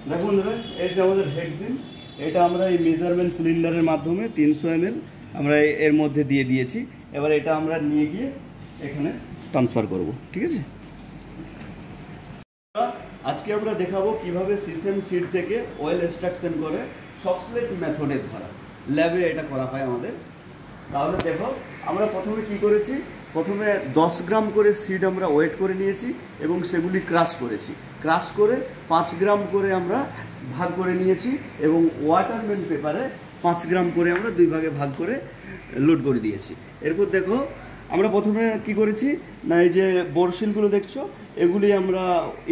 দেখো বন্ধুরা, এই যে আমাদের হেক্সিন, এটা আমরা এই মেজারমেন্ট সিলিন্ডারের মাধ্যমে 300 ml আমরা এর মধ্যে দিয়ে দিয়েছি। এবার এটা আমরা নিয়ে গিয়ে এখানে ট্রান্সফার করব, ঠিক আছে। আজকে আমরা দেখাবো কিভাবে সিসেম সিড থেকে অয়েল এক্সট্রাকশন করে সক্সলেট মেথডের দ্বারা ল্যাবে এটা করা হয় আমাদের। তাহলে দেখো, আমরা প্রথমে কি করেছি, প্রথমে 10 গ্রাম করে সিড আমরা ওয়েট করে নিয়েছি এবং সেগুলি ক্রাশ করেছি। ক্রাশ করে 5 গ্রাম করে আমরা ভাগ করে নিয়েছি এবং ওয়াটারমেন পেপারে 5 গ্রাম করে আমরা 2 ভাগে ভাগ করে লোড করে দিয়েছি। এরপর দেখো, আমরা প্রথমে কি করেছি না, এই যে বোরশিলগুলো দেখছো, এগুলি আমরা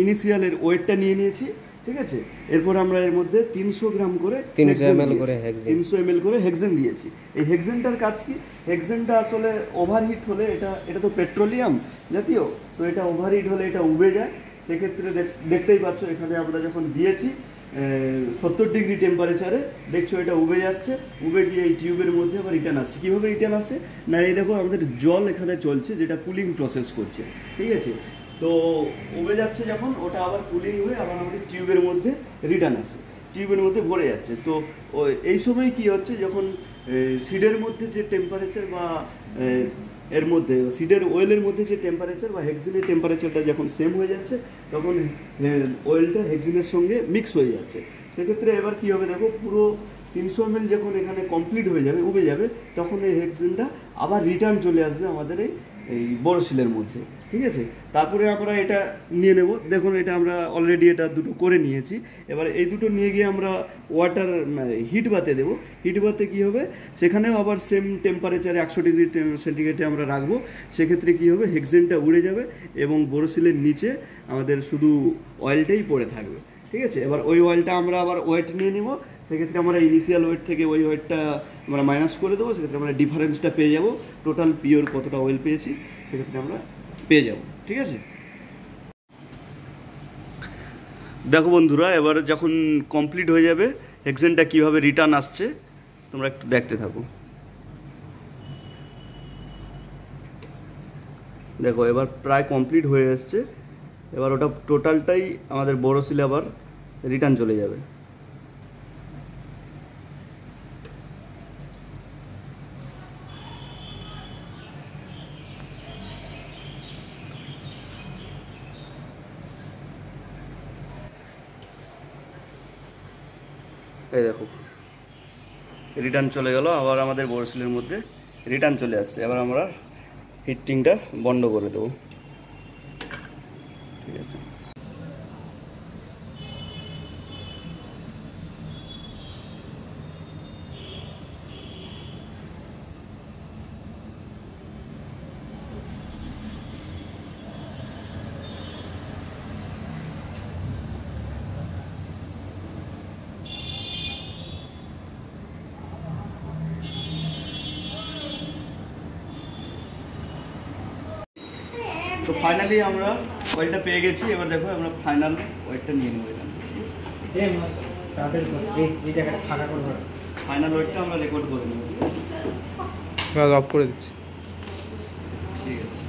ইনিশিয়ালের ওয়েটটা নিয়ে নিয়েছি, ঠিক আছে। এরপর আমরা এর মধ্যে 300 গ্রাম করে 300 ml করে হেক্সেন দিয়েছি। এই হেক্সেনটার কাজ কি, হেক্সেনটা আসলে ওভারহিট হলে এটা তো পেট্রোলিয়াম জাতীয়, তো এটা ওভারহিট হলে এটা উবে যায়। সেক্ষেত্রে দেখতেই পাচ্ছ এখানে আমরা যখন দিয়েছি 70 ডিগ্রি টেম্পারেচারে, দেখছো এটা উবে যাচ্ছে, উবে গিয়ে এই টিউবের মধ্যে আবার রিটার্ন আসছে। কীভাবে রিটার্ন আসে না, এই দেখো আমাদের জল এখানে চলছে যেটা কুলিং প্রসেস করছে, ঠিক আছে। তো উবে যাচ্ছে যখন, ওটা আবার কুলিং হয়ে আবার আমাদের টিউবের মধ্যে রিটার্ন আসে, টিউবের মধ্যে ভরে যাচ্ছে। তো এই সময় কি হচ্ছে, যখন সিডের মধ্যে যে টেম্পারেচার বা এর মধ্যে সিডের অয়েলের মধ্যে যে টেম্পারেচার বা হেক্সিনের টেম্পারেচারটা যখন সেম হয়ে যাচ্ছে, তখন অয়েলটা হেক্সিনের সঙ্গে মিক্স হয়ে যাচ্ছে। সেক্ষেত্রে এবার কী হবে দেখো, পুরো 300 ml যখন এখানে কমপ্লিট হয়ে যাবে, উবে যাবে, তখন এই হেক্সিনটা আবার রিটার্ন চলে আসবে আমাদের এই বোরশিলের মধ্যে, ঠিক আছে। তারপরে আমরা এটা নিয়ে নেব। দেখুন, এটা আমরা অলরেডি এটা দুটো করে নিয়েছি। এবার এই দুটো নিয়ে গিয়ে আমরা ওয়াটার হিট বাতে দেবো। হিট বাতে কী হবে, সেখানেও আবার সেম টেম্পারেচারে 100 ডিগ্রি সেন্টিগ্রেডে আমরা রাখবো। সেক্ষেত্রে কী হবে, হেক্সেনটা উড়ে যাবে এবং বোরশিলের নিচে আমাদের শুধু অয়েলটাই পড়ে থাকবে, ঠিক আছে। এবার ওই অয়েলটা আমরা আবার ওয়েট নিয়ে নিব। সেক্ষেত্রে আমরা ইনিশিয়াল ওয়েট থেকে ওই ওয়েটটা আমরা মাইনাস করে দেবো। সেক্ষেত্রে আমরা ডিফারেন্সটা পেয়ে যাব, টোটাল পিওর কতটা অয়েল পেয়েছি সেক্ষেত্রে আমরা পেয়ে যাব, ঠিক আছে। দেখো বন্ধুরা, এবার যখন কমপ্লিট হয়ে যাবে, হেক্সেনটা কীভাবে রিটার্ন আসছে তোমরা একটু দেখতে থাকো। দেখো, এবার প্রায় কমপ্লিট হয়ে এসছে। এবার ওটা টোটালটাই আমাদের বোরশিলে আবার রিটার্ন চলে যাবে। এই দেখো, রিটার্ন চলে গেল, আবার আমাদের বোরশিলের মধ্যে রিটার্ন চলে আসছে। এবার আমরা হিটিংটা বন্ধ করে দেবো, ঠিক আছে। তো ফাইনালি আমরা ওয়েলটা পেয়ে গেছি। এবার দেখো, আমরা ফাইনাল ওয়েটটা নিয়ে নেবো এখানে। ফাইনাল ওয়েটটা আমরা রেকর্ড করে নেবো, অফ করে দিচ্ছি, ঠিক আছে।